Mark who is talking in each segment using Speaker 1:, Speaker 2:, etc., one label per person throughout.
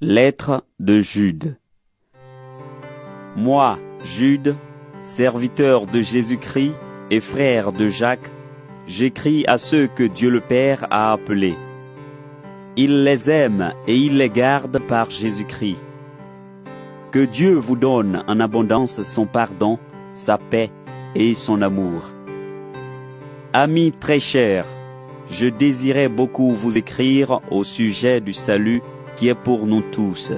Speaker 1: Lettre de Jude. Moi, Jude, serviteur de Jésus-Christ et frère de Jacques, j'écris à ceux que Dieu le Père a appelés. Il les aime et il les garde par Jésus-Christ. Que Dieu vous donne en abondance son pardon, sa paix et son amour. Amis très chers, je désirais beaucoup vous écrire au sujet du salut qui est pour nous tous.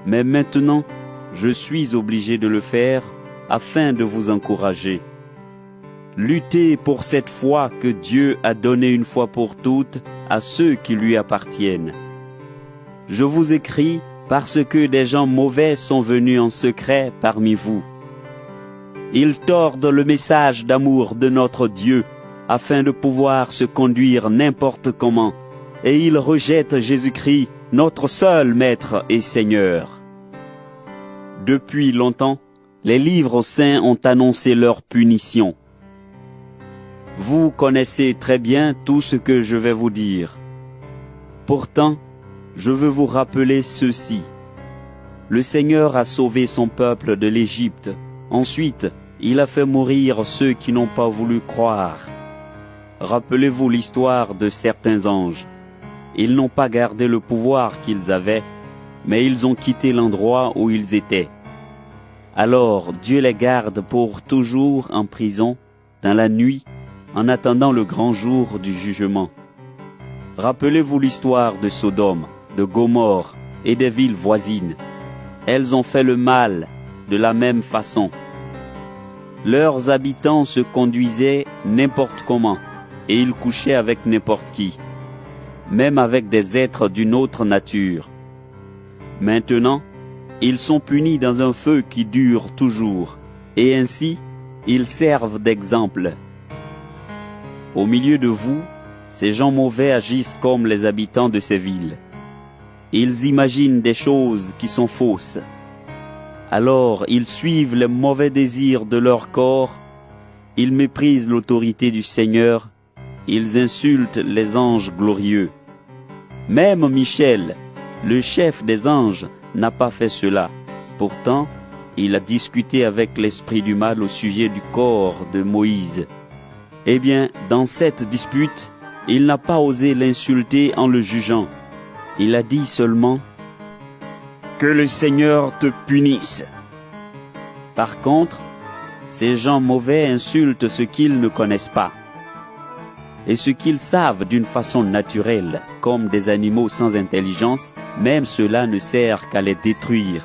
Speaker 1: Mais maintenant, je suis obligé de le faire afin de vous encourager. Luttez pour cette foi que Dieu a donnée une fois pour toutes à ceux qui lui appartiennent. Je vous écris parce que des gens mauvais sont venus en secret parmi vous. Ils tordent le message d'amour de notre Dieu afin de pouvoir se conduire n'importe comment, et ils rejettent Jésus-Christ, notre seul Maître et Seigneur. Depuis longtemps, les livres saints ont annoncé leur punition. Vous connaissez très bien tout ce que je vais vous dire. Pourtant, je veux vous rappeler ceci. Le Seigneur a sauvé son peuple de l'Égypte. Ensuite, il a fait mourir ceux qui n'ont pas voulu croire. Rappelez-vous l'histoire de certains anges. Ils n'ont pas gardé le pouvoir qu'ils avaient, mais ils ont quitté l'endroit où ils étaient. Alors Dieu les garde pour toujours en prison, dans la nuit, en attendant le grand jour du jugement. Rappelez-vous l'histoire de Sodome, de Gomorrhe et des villes voisines. Elles ont fait le mal de la même façon. Leurs habitants se conduisaient n'importe comment, et ils couchaient avec n'importe qui, même avec des êtres d'une autre nature. Maintenant, ils sont punis dans un feu qui dure toujours, et ainsi, ils servent d'exemple. Au milieu de vous, ces gens mauvais agissent comme les habitants de ces villes. Ils imaginent des choses qui sont fausses. Alors, ils suivent les mauvais désirs de leur corps, ils méprisent l'autorité du Seigneur, ils insultent les anges glorieux. Même Michel, le chef des anges, n'a pas fait cela. Pourtant, il a discuté avec l'esprit du mal au sujet du corps de Moïse. Eh bien, dans cette dispute, il n'a pas osé l'insulter en le jugeant. Il a dit seulement « Que le Seigneur te punisse !» Par contre, ces gens mauvais insultent ce qu'ils ne connaissent pas. Et ce qu'ils savent d'une façon naturelle, comme des animaux sans intelligence, même cela ne sert qu'à les détruire.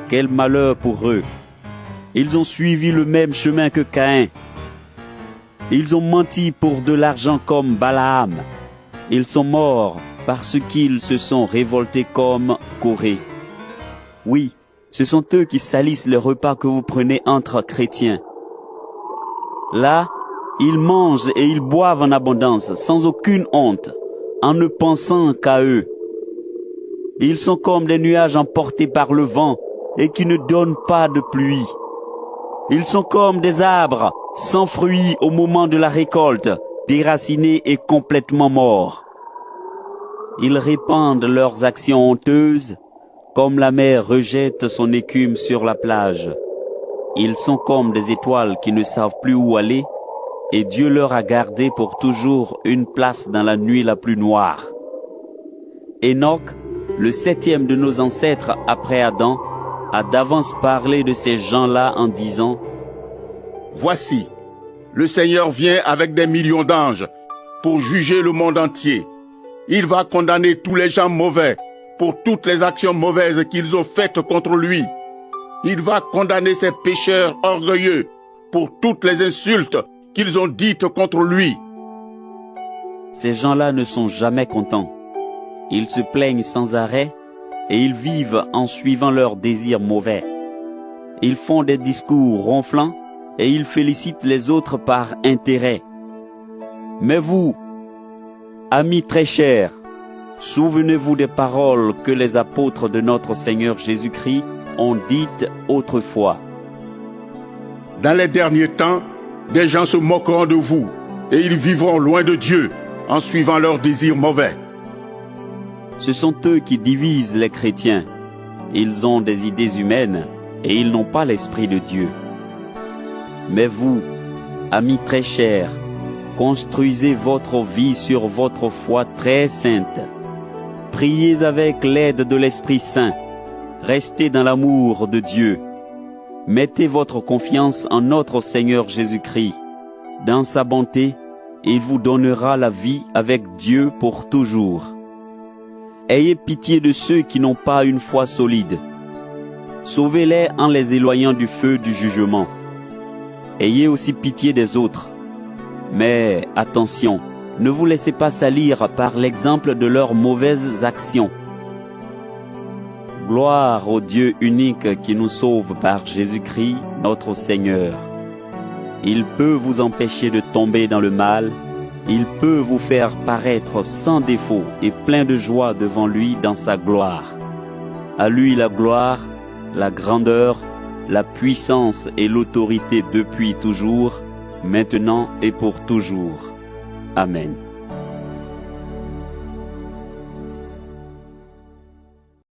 Speaker 1: Quel malheur pour eux! Ils ont suivi le même chemin que Caïn. Ils ont menti pour de l'argent comme Balaam. Ils sont morts parce qu'ils se sont révoltés comme Corée. Oui, ce sont eux qui salissent les repas que vous prenez entre chrétiens. Là, ils mangent et ils boivent en abondance, sans aucune honte, en ne pensant qu'à eux. Ils sont comme des nuages emportés par le vent et qui ne donnent pas de pluie. Ils sont comme des arbres sans fruits au moment de la récolte, déracinés et complètement morts. Ils répandent leurs actions honteuses, comme la mer rejette son écume sur la plage. Ils sont comme des étoiles qui ne savent plus où aller, et Dieu leur a gardé pour toujours une place dans la nuit la plus noire. Enoch, le 7e de nos ancêtres après Adam, a d'avance parlé de ces gens-là en disant «
Speaker 2: Voici, le Seigneur vient avec des millions d'anges pour juger le monde entier. Il va condamner tous les gens mauvais pour toutes les actions mauvaises qu'ils ont faites contre lui. Il va condamner ces pécheurs orgueilleux pour toutes les insultes qu'ils ont dites contre lui. »
Speaker 1: Ces gens-là ne sont jamais contents. Ils se plaignent sans arrêt et ils vivent en suivant leurs désirs mauvais. Ils font des discours ronflants et ils félicitent les autres par intérêt. Mais vous, amis très chers, souvenez-vous des paroles que les apôtres de notre Seigneur Jésus-Christ ont dites autrefois.
Speaker 2: Dans les derniers temps, des gens se moqueront de vous et ils vivront loin de Dieu en suivant leurs désirs mauvais.
Speaker 1: Ce sont eux qui divisent les chrétiens. Ils ont des idées humaines et ils n'ont pas l'Esprit de Dieu. Mais vous, amis très chers, construisez votre vie sur votre foi très sainte. Priez avec l'aide de l'Esprit Saint. Restez dans l'amour de Dieu. Mettez votre confiance en notre Seigneur Jésus-Christ. Dans sa bonté, il vous donnera la vie avec Dieu pour toujours. Ayez pitié de ceux qui n'ont pas une foi solide. Sauvez-les en les éloignant du feu du jugement. Ayez aussi pitié des autres. Mais attention, ne vous laissez pas salir par l'exemple de leurs mauvaises actions. Gloire au Dieu unique qui nous sauve par Jésus-Christ, notre Seigneur. Il peut vous empêcher de tomber dans le mal. Il peut vous faire paraître sans défaut et plein de joie devant lui dans sa gloire. À lui la gloire, la grandeur, la puissance et l'autorité depuis toujours, maintenant et pour toujours. Amen.